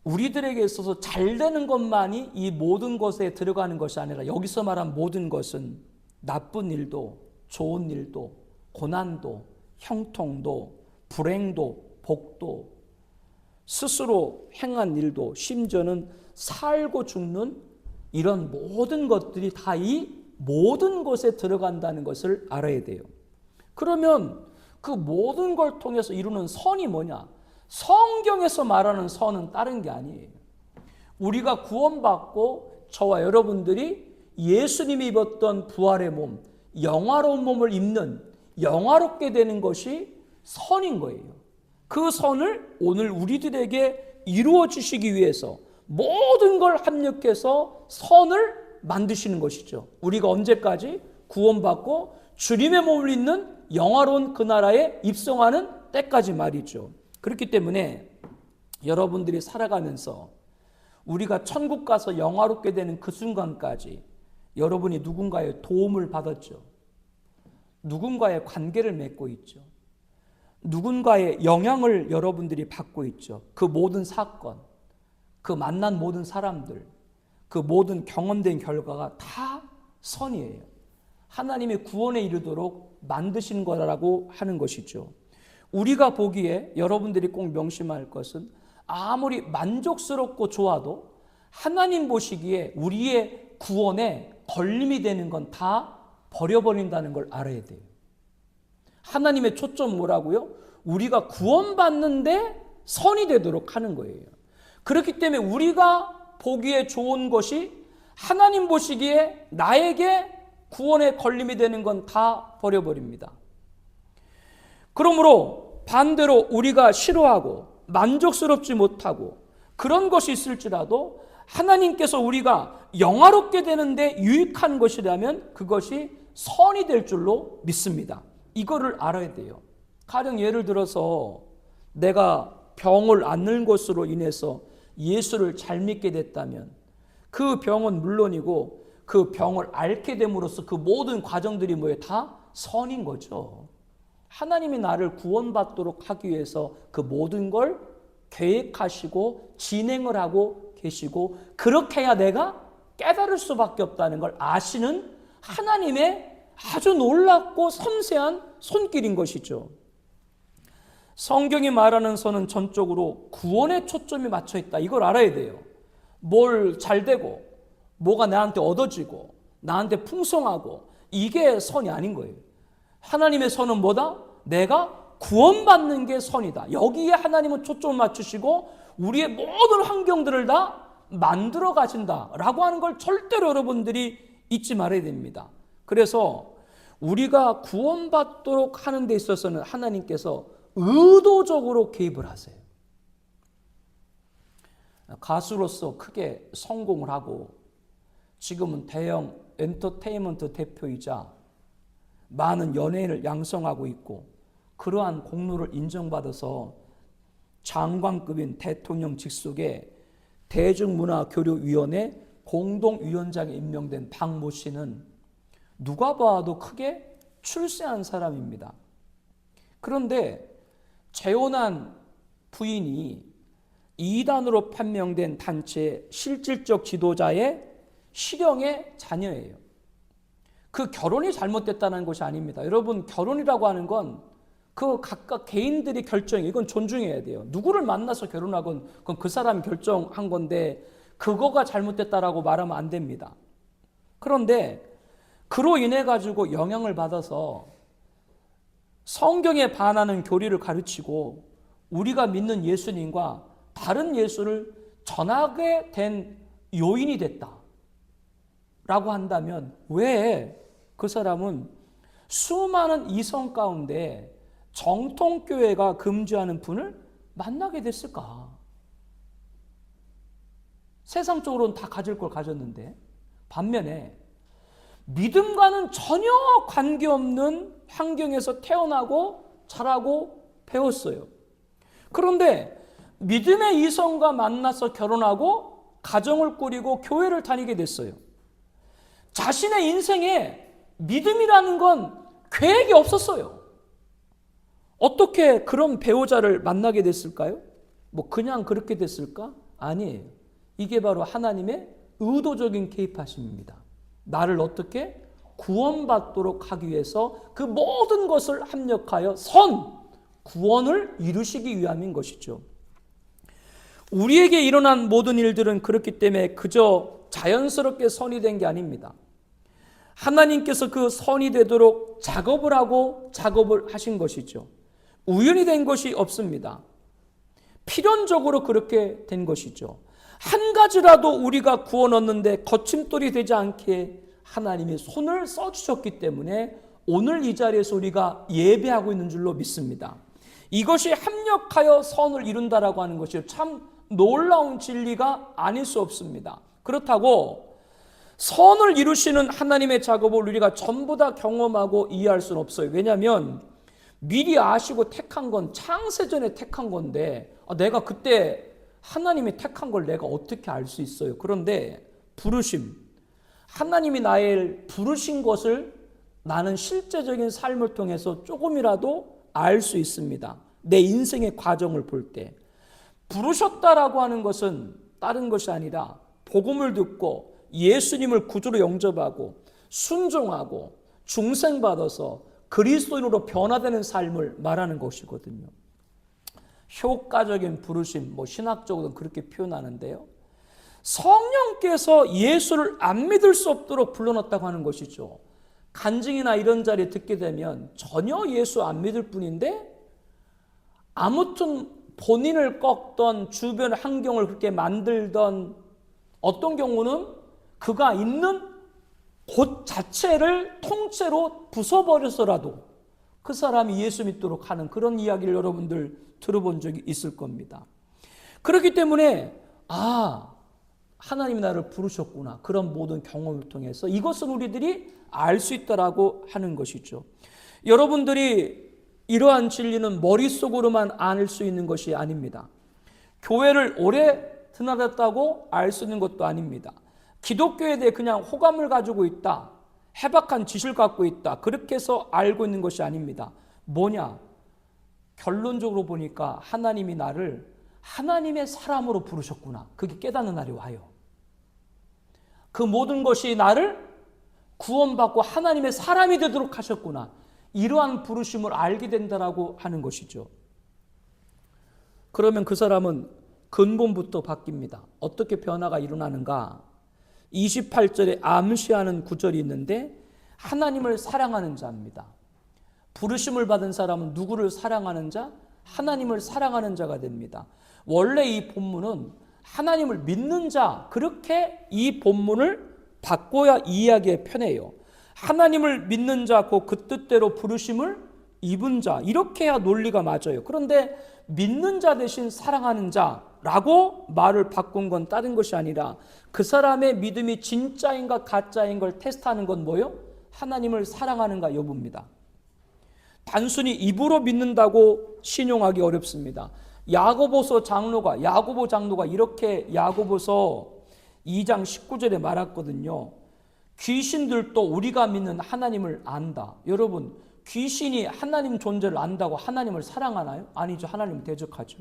S1: 우리들에게 있어서 잘 되는 것만이 이 모든 것에 들어가는 것이 아니라 여기서 말한 모든 것은 나쁜 일도 좋은 일도 고난도 형통도 불행도 복도 스스로 행한 일도 심지어는 살고 죽는 이런 모든 것들이 다 이 모든 것에 들어간다는 것을 알아야 돼요. 그러면 그 모든 걸 통해서 이루는 선이 뭐냐? 성경에서 말하는 선은 다른 게 아니에요. 우리가 구원받고 저와 여러분들이 예수님이 입었던 부활의 몸, 영화로운 몸을 입는, 영화롭게 되는 것이 선인 거예요. 그 선을 오늘 우리들에게 이루어 주시기 위해서 모든 걸 합력해서 선을 만드시는 것이죠. 우리가 언제까지 구원받고 주님의 몸을 입는 영화로운 그 나라에 입성하는 때까지 말이죠. 그렇기 때문에 여러분들이 살아가면서 우리가 천국 가서 영화롭게 되는 그 순간까지 여러분이 누군가의 도움을 받았죠. 누군가의 관계를 맺고 있죠. 누군가의 영향을 여러분들이 받고 있죠. 그 모든 사건, 그 만난 모든 사람들, 그 모든 경험된 결과가 다 선이에요. 하나님의 구원에 이르도록 만드신 거라고 하는 것이죠. 우리가 보기에 여러분들이 꼭 명심할 것은 아무리 만족스럽고 좋아도 하나님 보시기에 우리의 구원에 걸림이 되는 건 다 버려버린다는 걸 알아야 돼요. 하나님의 초점 뭐라고요? 우리가 구원받는데 선이 되도록 하는 거예요. 그렇기 때문에 우리가 보기에 좋은 것이 하나님 보시기에 나에게 구원에 걸림이 되는 건 다 버려버립니다. 그러므로 반대로 우리가 싫어하고 만족스럽지 못하고 그런 것이 있을지라도 하나님께서 우리가 영화롭게 되는데 유익한 것이라면 그것이 선이 될 줄로 믿습니다. 이거를 알아야 돼요. 가령 예를 들어서 내가 병을 앓는 것으로 인해서 예수를 잘 믿게 됐다면 그 병은 물론이고 그 병을 앓게 됨으로써 그 모든 과정들이 뭐예요? 다 선인 거죠. 하나님이 나를 구원받도록 하기 위해서 그 모든 걸 계획하시고 진행을 하고 계시고 그렇게 해야 내가 깨달을 수밖에 없다는 걸 아시는 하나님의 아주 놀랍고 섬세한 손길인 것이죠. 성경이 말하는 선은 전적으로 구원에 초점이 맞춰 있다. 이걸 알아야 돼요. 뭘 잘 되고 뭐가 나한테 얻어지고 나한테 풍성하고 이게 선이 아닌 거예요. 하나님의 선은 뭐다? 내가 구원받는 게 선이다. 여기에 하나님은 초점을 맞추시고 우리의 모든 환경들을 다 만들어 가신다라고 하는 걸 절대로 여러분들이 잊지 말아야 됩니다. 그래서 우리가 구원받도록 하는 데 있어서는 하나님께서 의도적으로 개입을 하세요. 가수로서 크게 성공을 하고 지금은 대형 엔터테인먼트 대표이자 많은 연예인을 양성하고 있고 그러한 공로를 인정받아서 장관급인 대통령 직속의 대중문화교류위원회 공동위원장에 임명된 박모 씨는 누가 봐도 크게 출세한 사람입니다. 그런데 재혼한 부인이 이단으로 판명된 단체의 실질적 지도자의 실형의 자녀예요. 그 결혼이 잘못됐다는 것이 아닙니다. 여러분, 결혼이라고 하는 건 그 각각 개인들이 결정이 이건 존중해야 돼요. 누구를 만나서 결혼하건 그건 그 사람이 결정한 건데 그거가 잘못됐다라고 말하면 안 됩니다. 그런데 그로 인해 가지고 영향을 받아서 성경에 반하는 교리를 가르치고 우리가 믿는 예수님과 다른 예수를 전하게 된 요인이 됐다라고 한다면 왜 그 사람은 수많은 이성 가운데 정통교회가 금지하는 분을 만나게 됐을까? 세상적으로는 다 가질 걸 가졌는데 반면에 믿음과는 전혀 관계없는 환경에서 태어나고 자라고 배웠어요. 그런데 믿음의 이성과 만나서 결혼하고 가정을 꾸리고 교회를 다니게 됐어요. 자신의 인생에 믿음이라는 건 계획이 없었어요. 어떻게 그런 배우자를 만나게 됐을까요? 뭐 그냥 그렇게 됐을까? 아니에요. 이게 바로 하나님의 의도적인 개입하심입니다. 나를 어떻게 구원받도록 하기 위해서 그 모든 것을 합력하여 구원을 이루시기 위함인 것이죠. 우리에게 일어난 모든 일들은 그렇기 때문에 그저 자연스럽게 선이 된 게 아닙니다. 하나님께서 그 선이 되도록 작업을 하고 작업을 하신 것이죠. 우연히 된 것이 없습니다. 필연적으로 그렇게 된 것이죠. 한 가지라도 우리가 구원 얻는데 거침돌이 되지 않게 하나님이 손을 써주셨기 때문에 오늘 이 자리에서 우리가 예배하고 있는 줄로 믿습니다. 이것이 합력하여 선을 이룬다라고 하는 것이 참 놀라운 진리가 아닐 수 없습니다. 그렇다고 선을 이루시는 하나님의 작업을 우리가 전부 다 경험하고 이해할 수는 없어요. 왜냐하면 미리 아시고 택한 건 창세전에 택한 건데 내가 그때 하나님이 택한 걸 내가 어떻게 알 수 있어요? 그런데 부르심, 하나님이 나의 부르신 것을 나는 실제적인 삶을 통해서 조금이라도 알 수 있습니다. 내 인생의 과정을 볼 때. 부르셨다라고 하는 것은 다른 것이 아니라 복음을 듣고 예수님을 구주로 영접하고 순종하고 중생받아서 그리스도인으로 변화되는 삶을 말하는 것이거든요. 효과적인 부르심, 신학적으로는 그렇게 표현하는데요. 성령께서 예수를 안 믿을 수 없도록 불러놨다고 하는 것이죠. 간증이나 이런 자리에 듣게 되면 전혀 예수 안 믿을 뿐인데 아무튼 본인을 꺾던 주변 환경을 그렇게 만들던 어떤 경우는 그가 있는 곳 자체를 통째로 부숴버려서라도 그 사람이 예수 믿도록 하는 그런 이야기를 여러분들 들어본 적이 있을 겁니다. 그렇기 때문에 하나님이 나를 부르셨구나. 그런 모든 경험을 통해서 이것은 우리들이 알 수 있다라고 하는 것이죠. 여러분들이 이러한 진리는 머릿속으로만 알 수 있는 것이 아닙니다. 교회를 오래 드나들었다고 알 수 있는 것도 아닙니다. 기독교에 대해 그냥 호감을 가지고 있다, 해박한 지식을 갖고 있다, 그렇게 해서 알고 있는 것이 아닙니다. 뭐냐? 결론적으로 보니까 하나님이 나를 하나님의 사람으로 부르셨구나. 그게 깨닫는 날이 와요. 그 모든 것이 나를 구원받고 하나님의 사람이 되도록 하셨구나. 이러한 부르심을 알게 된다라고 하는 것이죠. 그러면 그 사람은 근본부터 바뀝니다. 어떻게 변화가 일어나는가? 28절에 암시하는 구절이 있는데 하나님을 사랑하는 자입니다. 부르심을 받은 사람은 누구를 사랑하는 자? 하나님을 사랑하는 자가 됩니다. 원래 이 본문은 하나님을 믿는 자, 그렇게 이 본문을 바꿔야 이해하기에 편해요. 하나님을 믿는 자, 그 뜻대로 부르심을 입은 자, 이렇게 해야 논리가 맞아요. 그런데 믿는 자 대신 사랑하는 자라고 말을 바꾼 건 다른 것이 아니라 그 사람의 믿음이 진짜인가 가짜인 걸 테스트하는 건 뭐예요? 하나님을 사랑하는가 여부입니다. 단순히 입으로 믿는다고 신용하기 어렵습니다. 야고보 장로가 이렇게 야고보서 2장 19절에 말했거든요. 귀신들도 우리가 믿는 하나님을 안다. 여러분, 귀신이 하나님 존재를 안다고 하나님을 사랑하나요? 아니죠. 하나님을 대적하죠.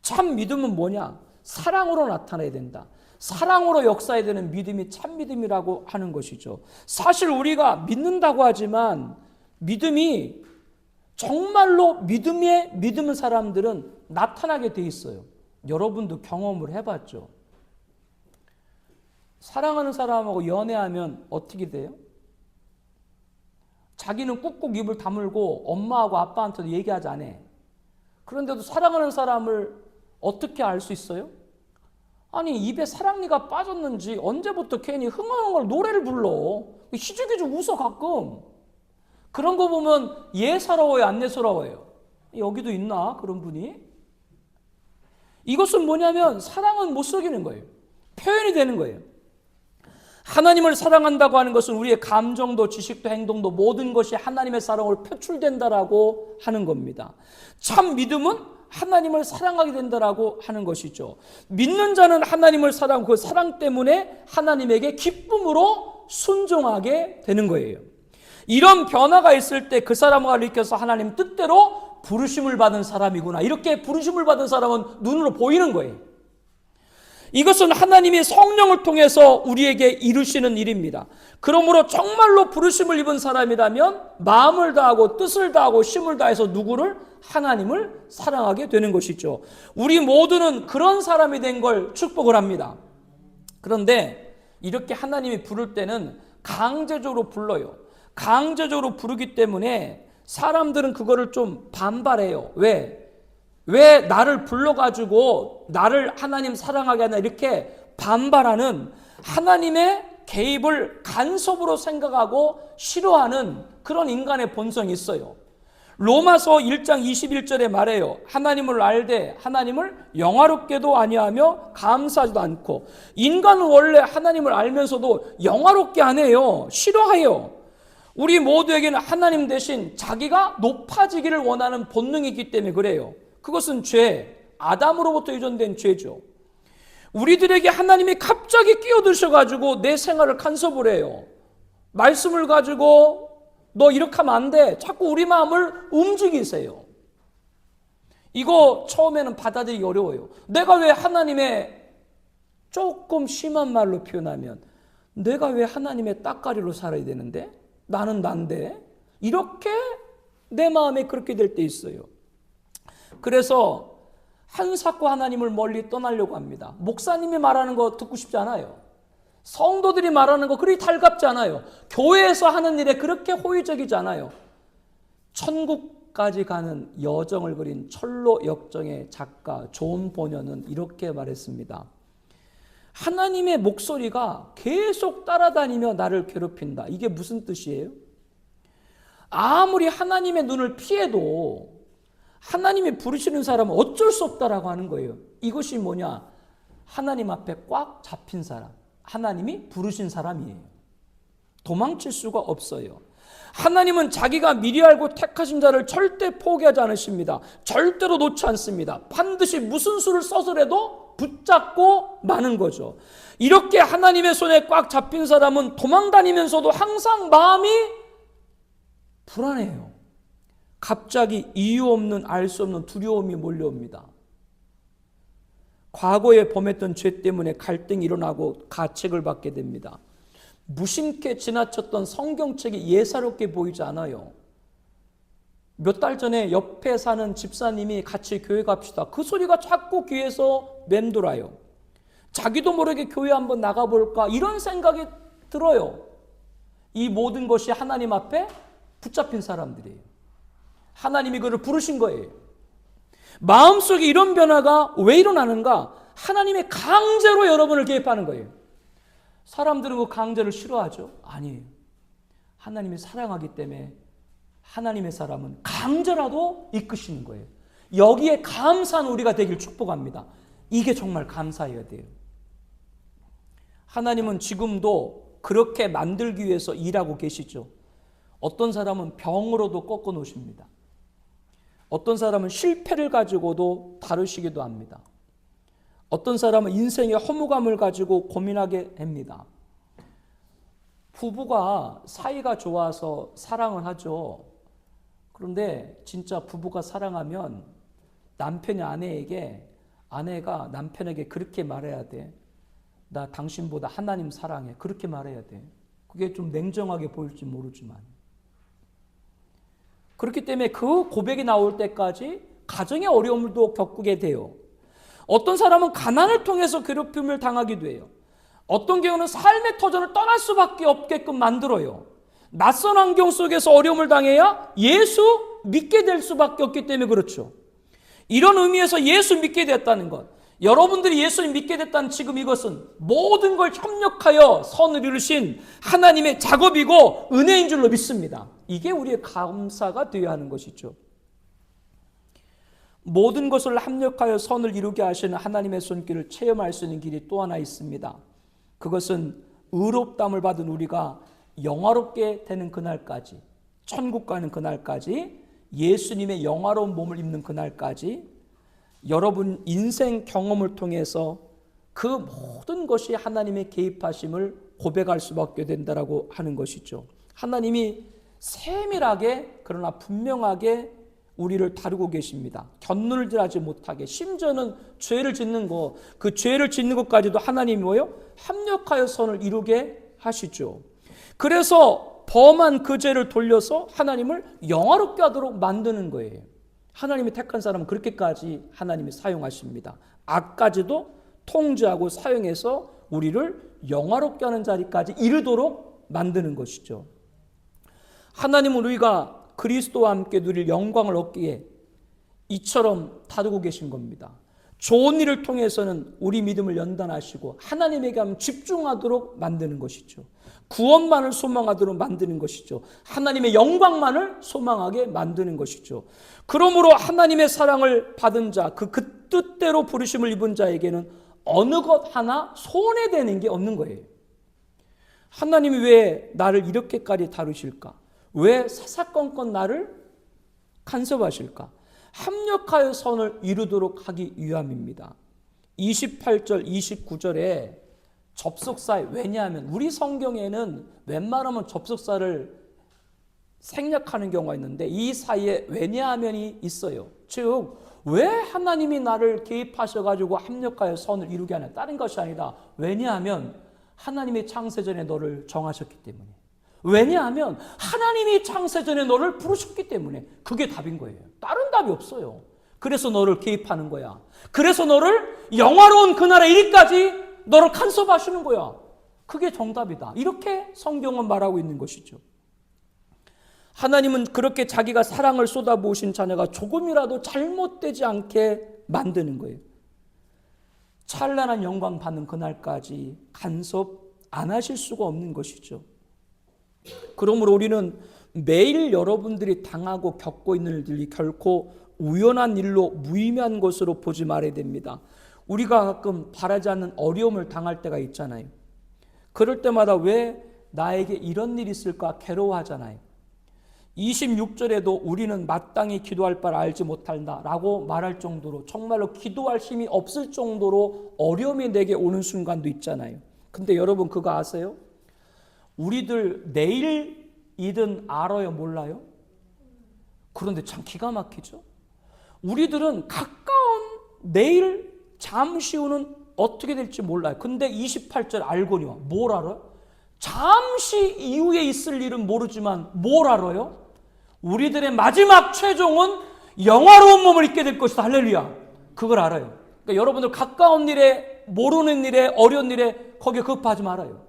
S1: 참 믿음은 뭐냐? 사랑으로 나타나야 된다. 사랑으로 역사해야 되는 믿음이 참 믿음이라고 하는 것이죠. 사실 우리가 믿는다고 하지만 믿음이 정말로 믿는 사람들은 나타나게 돼 있어요. 여러분도 경험을 해봤죠. 사랑하는 사람하고 연애하면 어떻게 돼요? 자기는 꾹꾹 입을 다물고 엄마하고 아빠한테도 얘기하지 않아. 그런데도 사랑하는 사람을 어떻게 알 수 있어요? 아니, 입에 사랑니가 빠졌는지 언제부터 괜히 흥얼흥얼 노래를 불러. 희죽희죽 웃어 가끔. 그런 거 보면 예사로워요, 안 예사로워요? 여기도 있나 그런 분이? 이것은 뭐냐면 사랑은 못 속이는 거예요. 표현이 되는 거예요. 하나님을 사랑한다고 하는 것은 우리의 감정도 지식도 행동도 모든 것이 하나님의 사랑으로 표출된다라고 하는 겁니다. 참 믿음은 하나님을 사랑하게 된다라고 하는 것이죠. 믿는 자는 하나님을 사랑하고 그 사랑 때문에 하나님에게 기쁨으로 순종하게 되는 거예요. 이런 변화가 있을 때 그 사람과 느껴서 하나님 뜻대로 부르심을 받은 사람이구나. 이렇게 부르심을 받은 사람은 눈으로 보이는 거예요. 이것은 하나님이 성령을 통해서 우리에게 이루시는 일입니다. 그러므로 정말로 부르심을 입은 사람이라면 마음을 다하고 뜻을 다하고 힘을 다해서 누구를? 하나님을 사랑하게 되는 것이죠. 우리 모두는 그런 사람이 된 걸 축복을 합니다. 그런데 이렇게 하나님이 부를 때는 강제적으로 불러요. 강제적으로 부르기 때문에 사람들은 그거를 좀 반발해요. 왜 나를 불러가지고 나를 하나님 사랑하게 하나 이렇게 반발하는 하나님의 개입을 간섭으로 생각하고 싫어하는 그런 인간의 본성이 있어요. 로마서 1장 21절에 말해요. 하나님을 알되 하나님을 영화롭게도 아니하며 감사하지도 않고. 인간은 원래 하나님을 알면서도 영화롭게 안 해요. 싫어해요. 우리 모두에게는 하나님 대신 자기가 높아지기를 원하는 본능이 있기 때문에 그래요. 그것은 죄, 아담으로부터 유전된 죄죠. 우리들에게 하나님이 갑자기 끼어드셔가지고 내 생활을 간섭을 해요. 말씀을 가지고 너 이렇게 하면 안 돼. 자꾸 우리 마음을 움직이세요. 이거 처음에는 받아들이기 어려워요. 내가 왜 하나님의, 조금 심한 말로 표현하면, 내가 왜 하나님의 따까리로 살아야 되는데? 나는 난데? 이렇게 내 마음에 그렇게 될 때 있어요. 그래서 한사코 하나님을 멀리 떠나려고 합니다. 목사님이 말하는 거 듣고 싶지 않아요. 성도들이 말하는 거 그리 달갑지 않아요. 교회에서 하는 일에 그렇게 호의적이지 않아요. 천국까지 가는 여정을 그린 철로 역정의 작가 존 보녀는 이렇게 말했습니다. 하나님의 목소리가 계속 따라다니며 나를 괴롭힌다. 이게 무슨 뜻이에요? 아무리 하나님의 눈을 피해도 하나님이 부르시는 사람은 어쩔 수 없다라고 하는 거예요. 이것이 뭐냐? 하나님 앞에 꽉 잡힌 사람. 하나님이 부르신 사람이에요. 도망칠 수가 없어요. 하나님은 자기가 미리 알고 택하신 자를 절대 포기하지 않으십니다. 절대로 놓지 않습니다. 반드시 무슨 수를 써서라도 붙잡고 마는 거죠. 이렇게 하나님의 손에 꽉 잡힌 사람은 도망다니면서도 항상 마음이 불안해요. 갑자기 이유 없는 알 수 없는 두려움이 몰려옵니다. 과거에 범했던 죄 때문에 갈등이 일어나고 가책을 받게 됩니다. 무심케 지나쳤던 성경책이 예사롭게 보이지 않아요. 몇 달 전에 옆에 사는 집사님이 같이 교회 갑시다. 그 소리가 자꾸 귀에서 맴돌아요. 자기도 모르게 교회 한번 나가볼까 이런 생각이 들어요. 이 모든 것이 하나님 앞에 붙잡힌 사람들이에요. 하나님이 그를 부르신 거예요. 마음속에 이런 변화가 왜 일어나는가? 하나님의 강제로 여러분을 개입하는 거예요. 사람들은 그 강제를 싫어하죠? 아니에요. 하나님이 사랑하기 때문에 하나님의 사람은 강제라도 이끄시는 거예요. 여기에 감사한 우리가 되길 축복합니다. 이게 정말 감사해야 돼요. 하나님은 지금도 그렇게 만들기 위해서 일하고 계시죠. 어떤 사람은 병으로도 꺾어 놓으십니다. 어떤 사람은 실패를 가지고도 다루시기도 합니다. 어떤 사람은 인생의 허무감을 가지고 고민하게 합니다. 부부가 사이가 좋아서 사랑을 하죠. 그런데 진짜 부부가 사랑하면 남편이 아내에게, 아내가 남편에게 그렇게 말해야 돼. 나 당신보다 하나님 사랑해. 그렇게 말해야 돼. 그게 좀 냉정하게 보일지 모르지만. 그렇기 때문에 그 고백이 나올 때까지 가정의 어려움도 겪게 돼요. 어떤 사람은 가난을 통해서 괴롭힘을 당하기도 해요. 어떤 경우는 삶의 터전을 떠날 수밖에 없게끔 만들어요. 낯선 환경 속에서 어려움을 당해야 예수 믿게 될 수밖에 없기 때문에 그렇죠. 이런 의미에서 예수 믿게 됐다는 것, 여러분들이 예수를 믿게 됐다는 지금 이것은 모든 걸 협력하여 선을 이루신 하나님의 작업이고 은혜인 줄로 믿습니다. 이게 우리의 감사가 되어야 하는 것이죠. 모든 것을 합력하여 선을 이루게 하시는 하나님의 손길을 체험할 수 있는 길이 또 하나 있습니다. 그것은 의롭다함을 받은 우리가 영화롭게 되는 그날까지, 천국 가는 그날까지, 예수님의 영화로운 몸을 입는 그날까지 여러분 인생 경험을 통해서 그 모든 것이 하나님의 개입하심을 고백할 수밖에 된다라고 하는 것이죠. 하나님이 세밀하게 그러나 분명하게 우리를 다루고 계십니다. 견눈질하지 못하게, 심지어는 죄를 짓는 것, 그 죄를 짓는 것까지도 하나님이 뭐요? 합력하여 선을 이루게 하시죠. 그래서 범한 그 죄를 돌려서 하나님을 영화롭게 하도록 만드는 거예요. 하나님이 택한 사람은 그렇게까지 하나님이 사용하십니다. 악까지도 통제하고 사용해서 우리를 영화롭게 하는 자리까지 이르도록 만드는 것이죠. 하나님은 우리가 그리스도와 함께 누릴 영광을 얻기에 이처럼 다루고 계신 겁니다. 좋은 일을 통해서는 우리 믿음을 연단하시고 하나님에게 한번 집중하도록 만드는 것이죠. 구원만을 소망하도록 만드는 것이죠. 하나님의 영광만을 소망하게 만드는 것이죠. 그러므로 하나님의 사랑을 받은 자, 그 뜻대로 부르심을 입은 자에게는 어느 것 하나 손해되는 게 없는 거예요. 하나님이 왜 나를 이렇게까지 다루실까? 왜 사사건건 나를 간섭하실까? 합력하여 선을 이루도록 하기 위함입니다. 28절, 29절에 접속사에, 왜냐하면 우리 성경에는 웬만하면 접속사를 생략하는 경우가 있는데 이 사이에 왜냐하면이 있어요. 즉, 왜 하나님이 나를 개입하셔가지고 합력하여 선을 이루게 하냐? 다른 것이 아니다. 왜냐하면 하나님이 창세전에 너를 정하셨기 때문에. 왜냐하면 하나님이 창세전에 너를 부르셨기 때문에. 그게 답인 거예요. 다른 답이 없어요. 그래서 너를 개입하는 거야. 그래서 너를 영화로운 그날에 이르기까지 너를 간섭하시는 거야. 그게 정답이다. 이렇게 성경은 말하고 있는 것이죠. 하나님은 그렇게 자기가 사랑을 쏟아부으신 자녀가 조금이라도 잘못되지 않게 만드는 거예요. 찬란한 영광 받는 그날까지 간섭 안 하실 수가 없는 것이죠. 그러므로 우리는 매일 여러분들이 당하고 겪고 있는 일들이 결코 우연한 일로 무의미한 것으로 보지 말아야 됩니다. 우리가 가끔 바라지 않는 어려움을 당할 때가 있잖아요. 그럴 때마다 왜 나에게 이런 일이 있을까 괴로워하잖아요. 26절에도 우리는 마땅히 기도할 바를 알지 못한다라고 말할 정도로 정말로 기도할 힘이 없을 정도로 어려움이 내게 오는 순간도 있잖아요. 근데 여러분 그거 아세요? 우리들 내일이든 알아요, 몰라요? 그런데 참 기가 막히죠. 우리들은 가까운 내일 잠시 후는 어떻게 될지 몰라요. 근데 28절 알거니와 뭘 알아요? 잠시 이후에 있을 일은 모르지만 뭘 알아요? 우리들의 마지막 최종은 영화로운 몸을 입게 될 것이다. 할렐루야. 그걸 알아요. 그러니까 여러분들 가까운 일에, 모르는 일에, 어려운 일에 거기에 급하지 말아요.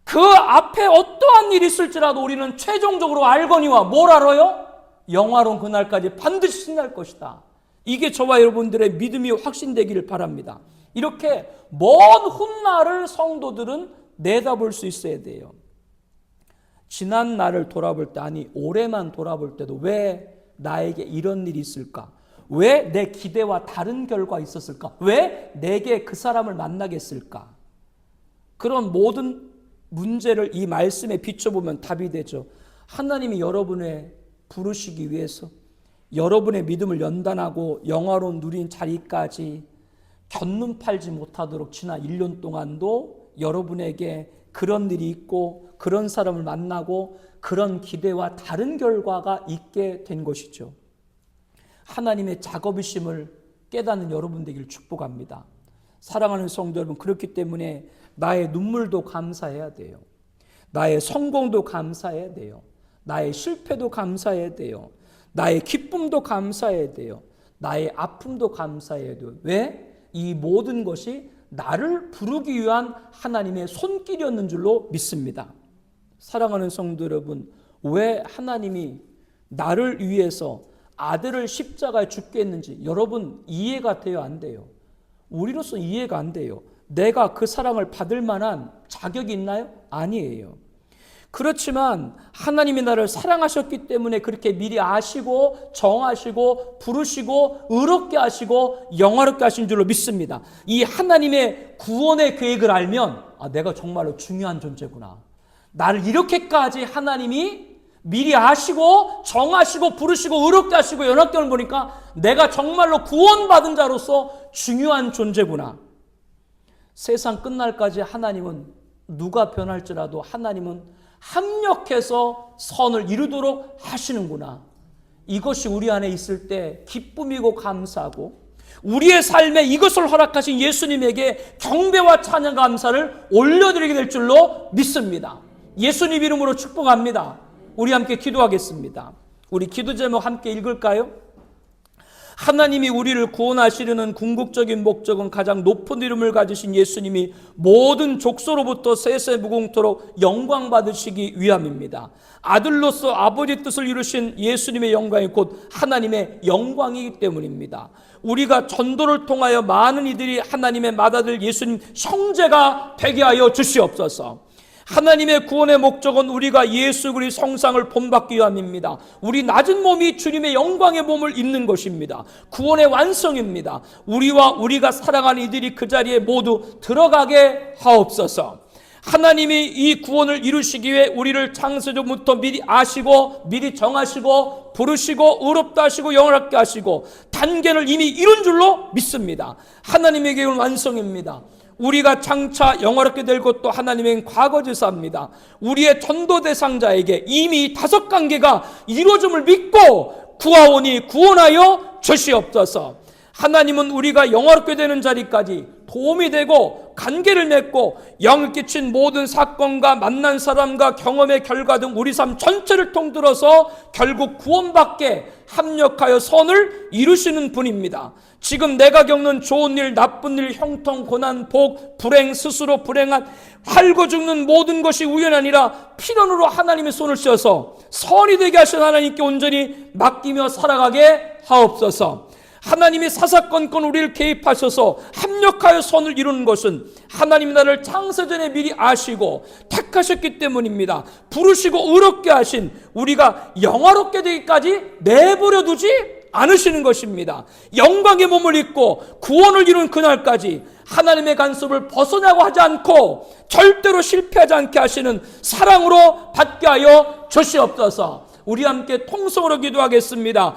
S1: 그 앞에 어떠한 일이 있을지라도 우리는 최종적으로 알거니와 뭘 알아요? 영화로운 그날까지 반드시 신날 것이다. 이게 저와 여러분들의 믿음이 확신되기를 바랍니다. 이렇게 먼 훗날을 성도들은 내다볼 수 있어야 돼요. 지난 날을 돌아볼 때, 아니 올해만 돌아볼 때도 왜 나에게 이런 일이 있을까? 왜 내 기대와 다른 결과가 있었을까? 왜 내게 그 사람을 만나게 했을까? 그런 모든 문제를 이 말씀에 비춰보면 답이 되죠. 하나님이 여러분을 부르시기 위해서 여러분의 믿음을 연단하고 영화로운 누린 자리까지 견눈 팔지 못하도록 지난 1년 동안도 여러분에게 그런 일이 있고 그런 사람을 만나고 그런 기대와 다른 결과가 있게 된 것이죠. 하나님의 작업이심을 깨닫는 여러분 되기를 축복합니다. 사랑하는 성도 여러분, 그렇기 때문에 나의 눈물도 감사해야 돼요. 나의 성공도 감사해야 돼요. 나의 실패도 감사해야 돼요. 나의 기쁨도 감사해야 돼요. 나의 아픔도 감사해야 돼요. 왜? 이 모든 것이 나를 부르기 위한 하나님의 손길이었는 줄로 믿습니다. 사랑하는 성도 여러분, 왜 하나님이 나를 위해서 아들을 십자가에 죽게 했는지 여러분 이해가 돼요, 안 돼요? 우리로서 이해가 안 돼요. 내가 그 사랑을 받을 만한 자격이 있나요? 아니에요. 그렇지만 하나님이 나를 사랑하셨기 때문에 그렇게 미리 아시고 정하시고 부르시고 의롭게 하시고 영화롭게 하신 줄로 믿습니다. 이 하나님의 구원의 계획을 알면 내가 정말로 중요한 존재구나. 나를 이렇게까지 하나님이 미리 아시고 정하시고 부르시고 의롭게 하시고 연합됨을 보니까 내가 정말로 구원받은 자로서 중요한 존재구나. 세상 끝날까지 하나님은 누가 변할지라도 하나님은 합력해서 선을 이루도록 하시는구나. 이것이 우리 안에 있을 때 기쁨이고 감사하고 우리의 삶에 이것을 허락하신 예수님에게 경배와 찬양 감사를 올려드리게 될 줄로 믿습니다. 예수님 이름으로 축복합니다. 우리 함께 기도하겠습니다. 우리 기도 제목 함께 읽을까요? 하나님이 우리를 구원하시려는 궁극적인 목적은 가장 높은 이름을 가지신 예수님이 모든 족속으로부터 세세 무궁토록 영광 받으시기 위함입니다. 아들로서 아버지 뜻을 이루신 예수님의 영광이 곧 하나님의 영광이기 때문입니다. 우리가 전도를 통하여 많은 이들이 하나님의 맏아들 예수님 형제가 되게 하여 주시옵소서. 하나님의 구원의 목적은 우리가 예수 그리스도 성상을 본받기 위함입니다. 우리 낮은 몸이 주님의 영광의 몸을 입는 것입니다. 구원의 완성입니다. 우리가 사랑하는 이들이 그 자리에 모두 들어가게 하옵소서. 하나님이 이 구원을 이루시기 위해 우리를 창세전부터 미리 아시고 미리 정하시고 부르시고 의롭다 하시고 영원하게 하시고 단계를 이미 이룬 줄로 믿습니다. 하나님의 계획은 완성입니다. 우리가 장차 영화롭게 될 것도 하나님의 과거지사입니다. 우리의 전도 대상자에게 이미 5관계가 이루어짐을 믿고 구하오니 구원하여 주시옵소서. 하나님은 우리가 영화롭게 되는 자리까지 도움이 되고 관계를 맺고 영을 끼친 모든 사건과 만난 사람과 경험의 결과 등 우리 삶 전체를 통틀어서 결국 구원받게 합력하여 선을 이루시는 분입니다. 지금 내가 겪는 좋은 일, 나쁜 일, 형통, 고난, 복, 불행, 스스로 불행한 살고 죽는 모든 것이 우연이 아니라 필연으로 하나님의 손을 씌어서 선이 되게 하신 하나님께 온전히 맡기며 살아가게 하옵소서. 하나님이 사사건건 우리를 개입하셔서 합력하여 선을 이루는 것은 하나님 나를 창세전에 미리 아시고 택하셨기 때문입니다. 부르시고 의롭게 하신 우리가 영화롭게 되기까지 내버려 두지 않으시는 것입니다. 영광의 몸을 입고 구원을 이룬 그날까지 하나님의 간섭을 벗어나고 하지 않고 절대로 실패하지 않게 하시는 사랑으로 받게 하여 주시옵소서. 우리 함께 통성으로 기도하겠습니다.